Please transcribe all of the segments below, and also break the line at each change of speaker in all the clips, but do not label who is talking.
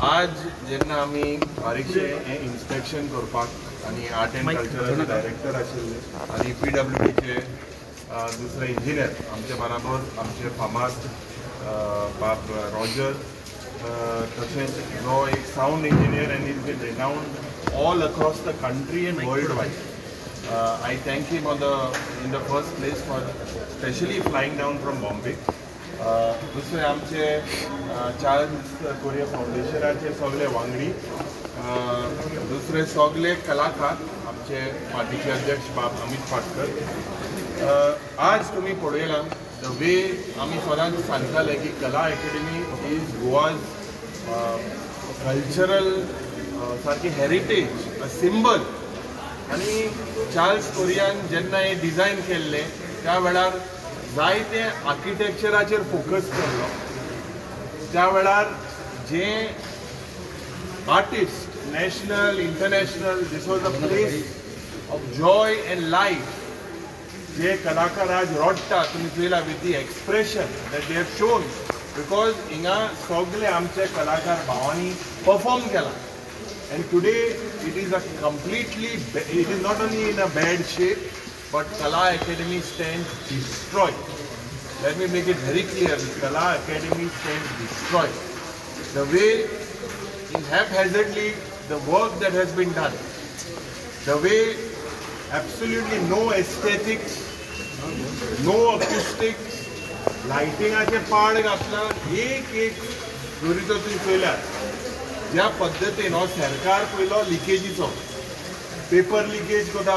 आज जेन्ना आमी बारीकशे इन्स्पेक्शन करपाक आणि आर्ट एंड कल्चराचे डायरेक्टर आशिल्ले आणि PWDचे दुसरे इंजिनियर आमचे बराबर आमचे फामाद बाब रॉजर तशेंच जो एक sound engineer and is been renowned all across the country and worldwide. I thank him in the first place for specially flying down from Bombay. दुसरे आमचे चार्ल्स कोरिया फाउंडेशनाचे सगळे वांगडी, दुसरे सगळे कलाकार आमचे पार्टीचे अध्यक्ष बाब अमित पाटकर. आज तुम्ही पळयलां द वे आमी सदांच सांगताले की कला अकॅडमी इज गोवाज कल्चरल सारकी हेरिटेज, अ सिंबल. आणि चार्ल्स कोरियान जेन्ना हे डिझायन केल्ले त्या वेळार जायते आर्किटेक्चराचेर फोकस केल्लो. त्या वेळार जे artist national international this was a place of Joy end life. जे कलाकार आज रडटा तुमी पळयलां with the expression that they have shown, because हिंगा सगळे आमचे कलाकार भावांनी परफॉर्म केला. And today it is it is not only in a bad shape, but Kala Academy stands destroyed. Let me make it very clear, Kala Academy stands destroyed. The way in haphazardly the work that has been done, the way absolutely no aesthetics, no acoustics, lighting ache pad घातला एक जोरी तो तुम्ही पळयल्यार ज्या पद्धतीन हो सरकार पयलो लिकेजीचो पेपर लिकेज कोता,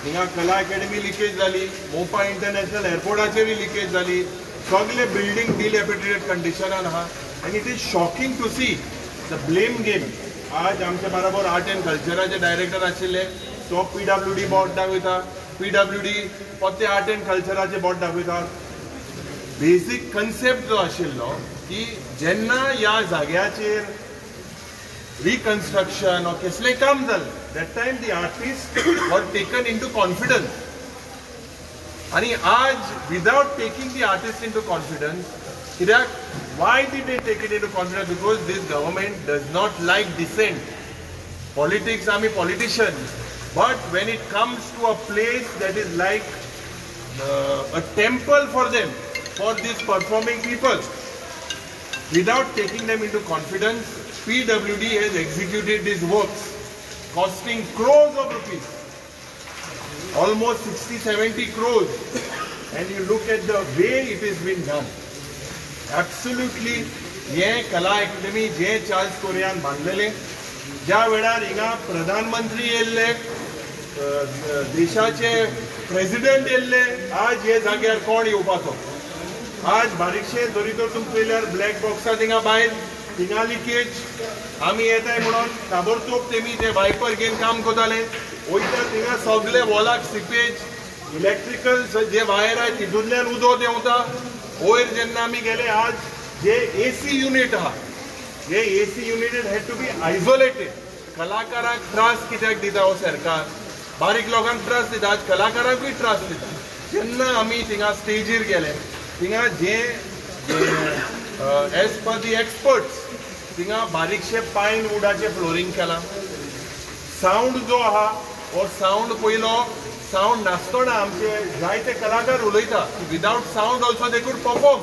हिंगा कला अकॅडमी लिकेज जाली, मोपा इंटरनॅशनल एअरपोर्टाचेरूय लिकेज जाली, सगळे बिल्डिंग डिलॅपिडेटेड कंडिशनान आहा. आनी it is shocking to see the blame game. आज आमचे बरोबर आर्ट एंड कल्चराचे डायरेक्टर आशिल्ले तो PWD बोर्ड दाखयता, PWD पोते आर्ट एंड कल्चराचे बोर्ड दाखयता. बेसीक कन्सेप्ट जो आशिल्लो की जेन्ना ह्या जाग्याचेर reconstruction or कसले काम जालें, that time the artists were taken into confidence. आणि आज without taking the artists into confidence, why did they take it into confidence? Because this government does not like dissent. Politics, आमी politicians, but when it comes to a place that is like a temple for them, for these performing people, without taking them into confidence, PWD has executed these works costing crores of rupees, almost 60-70 crores, and you look at the way it has been done. Absolutely, ये कला academy जे Charles Korean बांधलेले, ज्या वेळार हिंगा प्रधानमंत्री येल्ले, देशाचे president येल्ले, आज हे जाग्यार कोण येवपाचो. आज बारीकशे जरी तर तुमी पळयल्यार ब्लॅक बॉक्सां थिंगा भायर हिंगा लिकेज, आमी येताय म्हणून ताबडतोब तेमी ते वायपर घेवन काम करताले, वयता थिंगा सगळे वॉलाक सिपेज, इलेक्ट्रिकल जे वायर आहाय तितूंतल्यान उदक देंवता. वयर जेन्ना आमी गेले आज जे AC युनिट आहा, हे AC unit had to be isolated. कलाकाराक त्रास कित्याक दिता हो सरकार? बारीक लोकांक त्रास दिता, आज कलाकाराकूय त्रास दिता. जेन्ना आमी थिंगा स्टेजीर गेले, थिंगा जे एज पर दी एक्सपर्ट्स थिंगा बारीकशे पायन वुडाचे फ्लोरिंग केला. साऊंड जो आहा हो साऊंड पयलो साऊंड नासतना आमचे जायते कलाकार उलयता without sound also they could perform.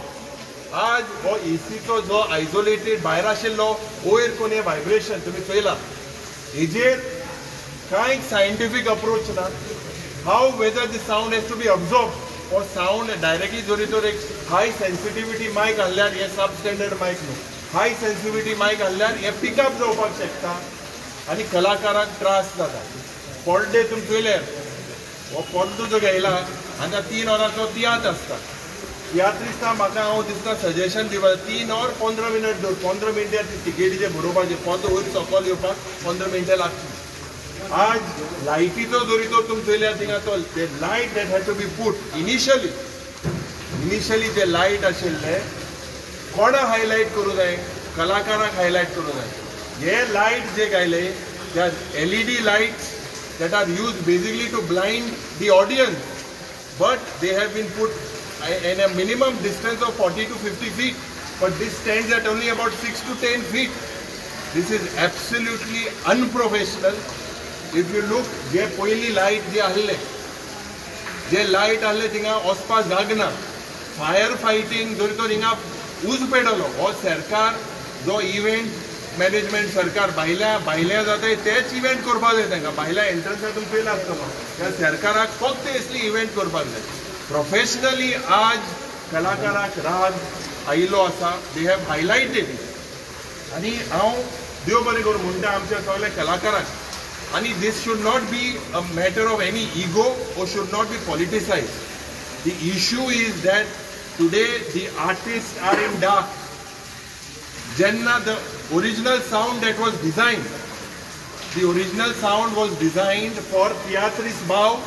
आज हो एसीचो जो आयसोलेटेड भायर आशिल्लो वयर कोणी व्हायब्रेशन तुमी पळयला, हेजेर कांय सायंटिफीक अप्रोच ना. How whether the sound has to be absorb or sound directly जरी तर एक हाय सेन्सिटिविटी मायक घाल्ल्यार हे सब स्टँडर्ड मायक न्हू, हाय सेन्सिटिविटी मायक घाल्ल्यार हे पिकअप जावपाक शकता आनी कलाकाराक त्रास जाता. पडदे तुमी पळयल्यार हो पडदो जो घायला आनी 3 वरांचो तियात्र आसता. तियात्र दिसता म्हाका हांव दिसता सजेशन दिवपाक 3 और 15 मिनट दवर, 15 मिनटां टिकेटीचे बरोवपाचे, पद वयर सकयल येवपाक 15 मिनटां लागता. आज लायटीचो जरी तो तुमी पळयल्यार थिंगा तो light that had to be put initially जे लायट आशिल्ले कोणा हायलायट करूं जाय? कलाकाराक हायलायट करूं जाय. हे लायट जे घायले त्या LED lights that are used basically to blind the audience, but they have been put in a minimum distance of 40 to 50 feet, but this stands at only about 6 to 10 feet. This is absolutely unprofessional. If you look, जे पयली light जे आहले, जे light आहले थिंगा वचपा जागना. Fire fighting जरी तो थिंगा उज पेडलो. हो सरकार जो इव्हेंट मॅनेजमेंट सरकार भायल्या जाता तेच इव्हेंट करपाक जाय तांकां. भायल्या एंट्रन्सातून फेल आसता. ह्या सरकाराक फक्त असली इव्हेंट करपाक जाय. प्रोफेशनली आज कलाकाराक राग आयिल्लो आसा. They have highlighted it. आनी हांव देव बरें करूं म्हणटा आमच्या सगळ्या कलाकाराक. आणि this should not be a matter of any ego or should not be politicized. The issue is that today the artists are in dark. Jenna, the original sound that was designed, the original sound was designed for theatris bhav,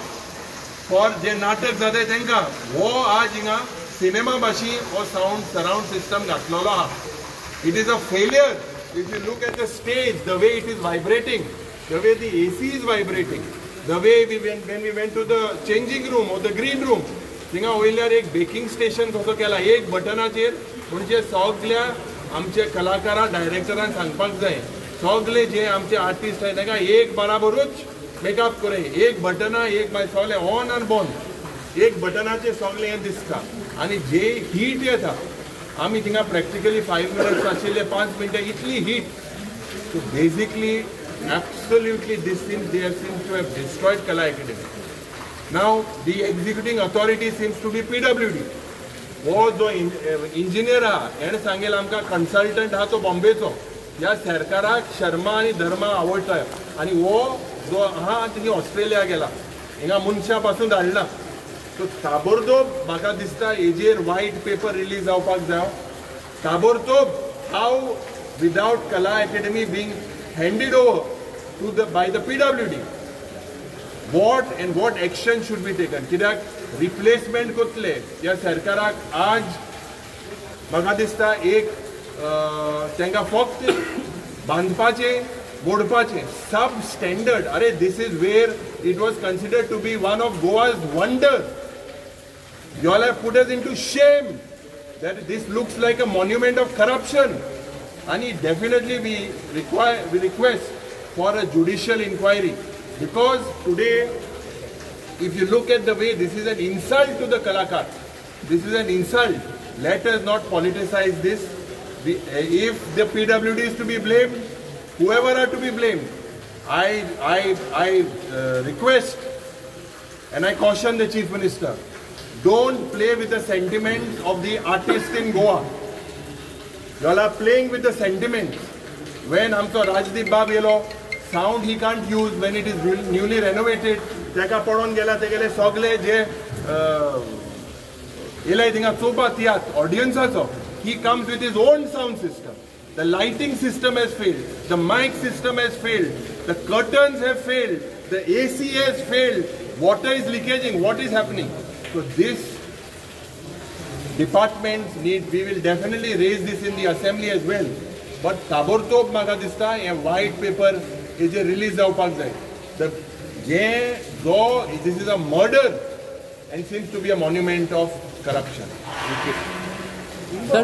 for जे नाटक जाते तेंका. वो आज हिंगा cinema भाशी हो sound surround system घातलेलो आहा. It is a failure. If you look at the stage, the way it is vibrating, the way the AC is vibrating, the way when we went to the changing room or the green room, थिंगा वयल्यार एक baking station कसो केला. एक बटनाचेर म्हणजे सगळ्या आमचे कलाकारां डायरेक्टरान सांगपाक जाय सगळे जे आमचे आर्टिस्ट आहाय ताका एक बराबरूच मेकअप करे. एक बटना एक सगळे ऑन आनी बंद. एक बटनाचेर सगळे हें दिसता. आनी जे हीट येता आमी थिंगा प्रॅक्टिकली 5 मिनट्स आशिल्ले 5 मिनटां इतली heat. So basically absolutely this seems they seem to have destroyed Kala Academy. Now the executing authority seems to be PWD. वो जो इंजिनियर हा हेणें सांगेल आमकां कन्सल्टंट हा तो बॉम्बेचो. ह्या सरकाराक शर्मा आनी धर्मा आवडटा. आनी वो जो हा तिणी ऑस्ट्रेलिया गेला हिंगा मनशां पासून धाडला. सो ताबडतोब म्हाका दिसता हेजेर व्हाईट पेपर रिलीज जावपाक जाय. ताबडतोब हाव without Kala Academy being handed over to by the PWD, what action should be taken? कित्याक रिप्लेसमेंट कोतले ह्या सरकाराक आज म्हाका दिसता एक तांकां फक्त बांदपाचे मोडपाचे सब स्टँडर्ड. अरे this is where it was considered to be one of Goa's wonder. You all have put us into shame that this looks like a monument of corruption. And definitely we request for a judicial inquiry, because today if you look at the way, this is an insult to the Kalakar. This is an insult. Let us not politicize this. If the PWD is to be blamed, whoever are to be blamed, I request and I caution the Chief Minister, don't play with the sentiments of the artists in Goa. You all are playing with the sentiments. When amto Rajdeep Bab yelo sound he can't use when it is newly renovated, teka podon gela tegele sogle je elai dinga soba tiat audience aso, he comes with his own sound system. The lighting system has failed, the mic system has failed, the curtains have failed, the AC has failed, water is leakaging. What is happening? So this departments need, we will definitely raise this in the assembly as well. But tabortob म्हाका दिसता हे white paper हेजे release जावपाक जाय. The this is a murder and seems to be a monument of corruption.
Sir,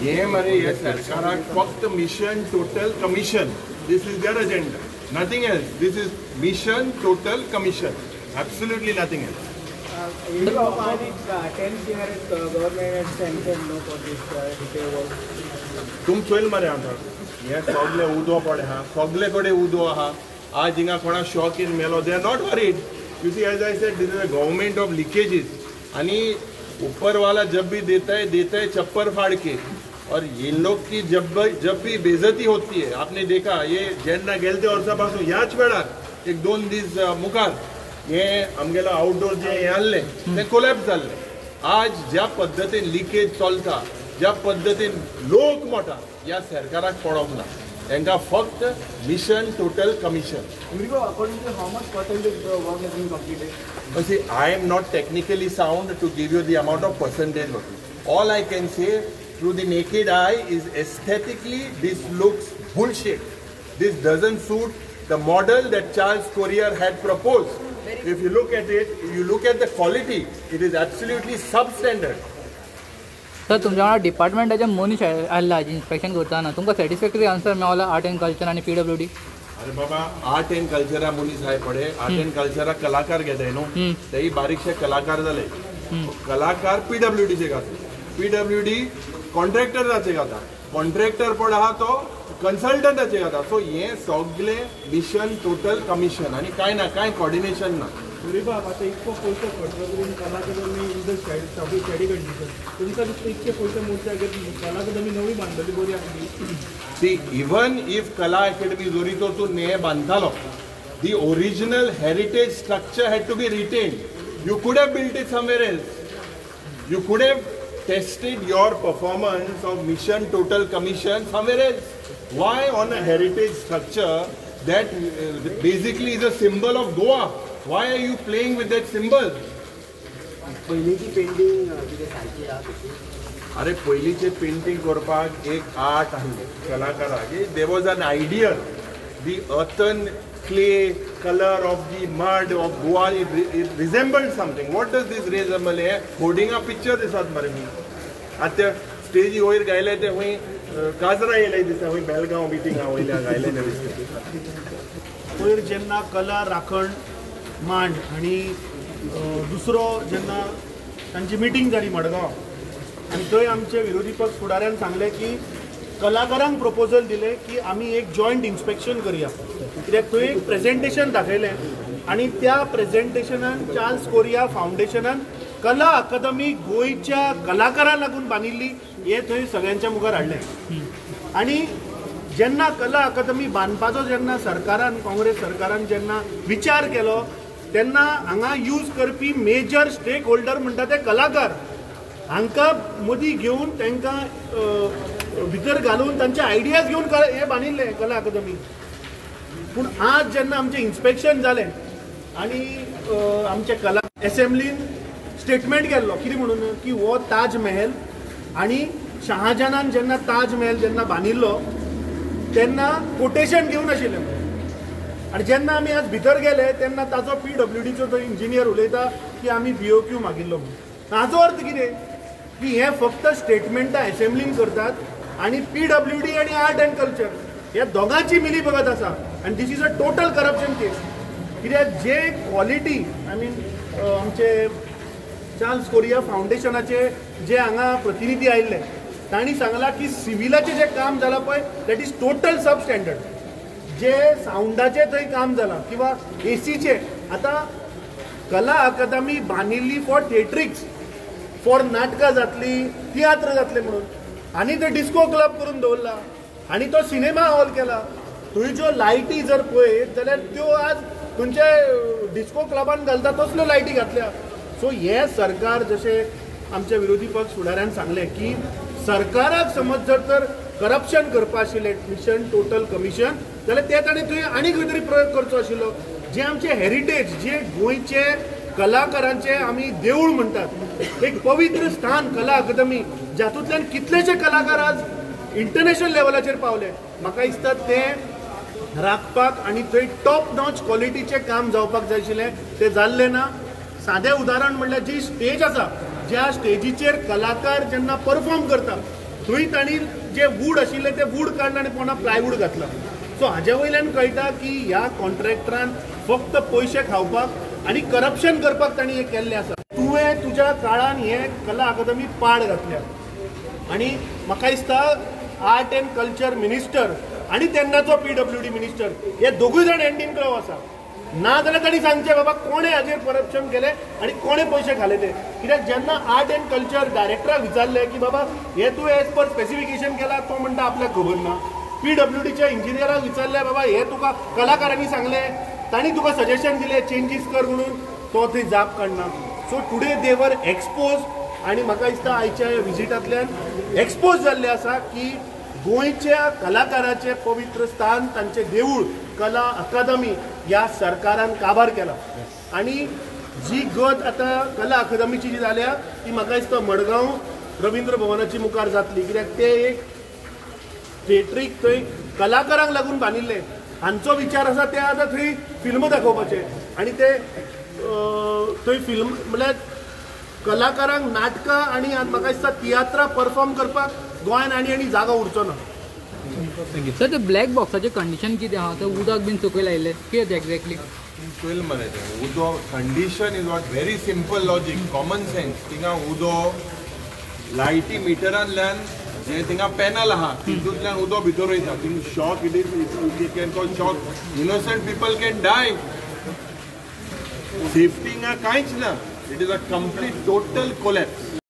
हे मरे हे सरकाराक फक्त mission total commission. This is their agenda. Nothing else. This is mission total commission. Absolutely nothing else.
Government sanctioned no for this repair work.
तुम चोयल मरे आमकां हे सगळे उदो पडे आहा, सगळे कडेन उदो आहा. आज हिंगा कोणा शॉक इन मेलो, they are not worried. You see, as I said, this is a government of leakages. आणि ऊपर वाला जब भी देता है चप्पर फाड़ के. और ये लोग की जब भी बेइज्जती होती है, आपने देखा ये जेन्ना गेलते वर्सापासून ह्याच वेळार एक 2 दीस मुखार हे आमगेलो आउटडोर जे हे आहले ते कोलॅप्स जाल्ले. आज ज्या पद्दतीन लिकेज चलता, ज्या पद्दतीन लोक मोठा, ह्या सरकाराक पडोंक ना. तांकां फक्त mission total commission.
According to how much percentage the work has been completed?
See, I am not technically sound to give you the amount of percentage working. All I can say through the naked eye is aesthetically this looks bullshit. This doesn't suit the model that Charles Collier had proposed. If you look at it, you look at the quality, it is absolutely substandard.
Sir तुमच्या वांगडा डिपार्टमेंटाचे मनीस आयला inspection करताना तुमकां satisfactory answer मेळ्ळा art end culture आनी PWD?
अरे बाबा आर्ट एंड कल्चरा मनीस हाय पडे आर्ट एंड कल्चरा कलाकार घेताय न्हू तेही बारीकशे कलाकार जाले कलाकार PWDचे घातले PWD कॉन्ट्रॅक्टराचे घाता कॉन्ट्रॅक्टर पण आहा तो कन्सल्टंटाचे घाता सो हे सगळे मिशन टोटल कमिशन आणि काय ना काय कॉर्डिनेशन ना
तरी बाब आता इतको पयशे खर्च करून कला अकादमी उदक स्टडी कंडिशन तुमकां दिसता इतके पयशे मोठे कला अकादमी नवी बांदलेली बरी आसली
सी इवन इफ कला अकॅडमी जोरी तो तूं ने बांदतालो the original heritage structure had to be retained you could have built it somewhere else you could have tested your performance of mission total commission somewhere else why on a heritage structure that basically is a symbol of Goa. Why are you playing with that symbol?
पहिलीची painting कितें सारकी आहा तशी
अरे पयलींचे painting करपाक एक art आसलें कलाकाराक there was an ideal the earthen clay colour of the mud of Goa it resembled something what does this resemble हे होर्डिंगा पिक्चर दिसतात मरे मी आतां स्टेजी वयर गायले ते खंय काजरा येयले दिसता खंय बेलगांव मिटिंगा वयल्या गायले
पयर जेन्ना कला राखण मांड आणि दुसरो जेन्ना तांची मिटींग जाली मडगांव आनी थंय आमचे विरोधी पक्ष फुडाऱ्यान सांगलें की कलाकारांक प्रपोजल दिलें की आमी एक जॉयंट इन्स्पेक्शन करया कित्याक थंय एक प्रेजेंटेशन दाखयलें आनी त्या प्रेजेंटेशनान चार्ल्स कोरिया फावंडेशनान कला अकादमी गोंयच्या कलाकारांक लागून बांदिल्ली हे थंय सगळ्यांच्या मुखार हाडलें आनी जेन्ना कला अकादमी बांदपाचो जेन्ना सरकारान काँग्रेस सरकारान जेन्ना विचार केलो तेन्ना हांगा यूज करपी मेजर स्टेक होल्डर म्हणटा ते कलाकार हांकां मदीं घेवन तांकां भितर घालून तांचे आयडियाज घेवन हे बांदिल्ले कला अकादमी पूण आज जेन्ना आमचें इन्स्पेक्शन जालें आनी आमचे कला एसेंब्लीन स्टेटमेंट केल्लो कितें म्हणून की हो ताज महल आनी शहाजहानान जेन्ना ताज महल जेन्ना बांदिल्लो तेन्ना कोटेशन घेवन आशिल्लें आनी जेन्ना आमी आज भितर गेले तेन्ना ताजो PWDचो तो इंजिनियर उलयता की आमी BOQ मागिल्लो म्हणून हाचो अर्थ कितें की हे फक्त स्टेटमेंटां एसेंब्लीन करतात आनी PWD आनी आर्ट एंड कल्चर ह्या दोगांची मिली बगत आसा आनी this is a total corruption case कित्याक जे क्वॉलिटी आय मीन आमचे चार्ल्स कोरिया फावंडेशनाचे जे हांगा प्रतिनिधी आयिल्ले तांणी सांगलां की सिव्हिलाचें जें काम जालां पळय that is total sub standard जे सावंडाचें थंय काम जालां किंवा ACचे आतां कला अकादमी बांदिल्ली फॉर थिएट्रिक्स फॉर नाटकां जातली तियात्र जातले म्हणून आनी तो डिस्को क्लब करून दवरला आनी तो सिनेमा हॉल केला थंय ज्यो लायटी जर पळयत जाल्यार त्यो आज खंयच्या डिस्को क्लबान घालता तसल्यो लायटी घातल्या सो हे सरकार जशें आमच्या विरोधी पक्ष फुडाऱ्यान सांगलें की सरकाराक समज जर तर करप्शन करपा आशिल्लें मिशन टोटल कमिशन जाल्यार ते ताणें थंय आनी खंय तरी प्रयोग करचो आशिल्लो जे आमचे हेरिटेज जे गोंयचे कलाकारांचे आमी देवूळ म्हणटात एक पवित्र स्थान कला अकादमी जातूंतल्यान कितलेशे कलाकार आज इंटरनॅशनल लेवलाचेर पावले म्हाका दिसता ते राखपाक आनी थंय टॉप नॉच क्वॉलिटीचें काम जावपाक जाय आशिल्लें तें जाल्लें ना सादें उदाहरण म्हणल्यार जी स्टेज आसा ज्या स्टेजीचेर कलाकार जेन्ना परफॉर्म करता थंय तांणी जे वूड आशिल्ले ते वूड काडला आनी पुन्हा प्लायवूड घातला सो हाज्या वयल्यान कळटा की ह्या कॉन्ट्रॅक्टरान फक्त पयशे खावपाक आनी करप्शन करपाक तांणी हें केल्लें आसा तुवें तुज्या काळान हें कला अकादमी पाड घातल्या आनी म्हाका दिसता आर्ट एंड कल्चर मिनिस्टर आनी तेन्नाचो PWD मिनिस्टर हे दोगूय जाण हँड इन ग्लोव आसा ना जाल्यार तांणी सांगचें बाबा कोणें हाजेर करप्शन केलें आनी कोणें पयशे घाले ते कित्याक जेन्ना आर्ट एंड कल्चर डायरेक्टराक विचारलें की बाबा हे तूं एज पर स्पेसिफिकेशन केला तो म्हणटा आपल्याक खबर ना PWDच्या इंजिनियराक विचारलें बाबा हे तुका कलाकारांनी सांगलें तांणी तुका सजेशन दिलें चेंजीस कर म्हणून तो थंय जाप काडना सो टुडे दे वर एक्सपोज आनी म्हाका दिसता आयच्या विजिटांतल्यान एक्सपोज जाल्लें आसा की गोंयच्या कलाकाराचे पवित्र स्थान तांचे देवूळ कला अकादमी ह्या सरकारान काबार केला आनी जी गत आतां कला अकादमीची जी जाल्या ती म्हाका दिसता मडगांव रवींद्र भवनाची मुखार जातली कित्याक ते एक थिएट्रीक थंय कलाकारांक लागून बांदिल्ले हांचो विचार आसा ते आतां थंय फिल्म दाखोवपाचे आनी ते थंय फिल्म म्हळ्यार कलाकारांक नाटकां आणि म्हाका दिसता तियात्रां परफॉर्म करपाक गोंयान आनी जागा उरचो ना.
सर ते ब्लॅक बॉक्साचे कंडिशन कितें आहा ते उदक बीन सकयल आयले कितें एक्झॅक्टली
पळय मरे तें उदो condition is not very simple logic common sense. थिंगा उदो लायटी मिटरांतल्यान जे थिंगा पॅनल आहा तितूंतल्यान उदो भितर वयता. Thing shock it is can cause shock. Innocent people can die. Safety हिंगा कांयच ना. It is a complete total collapse.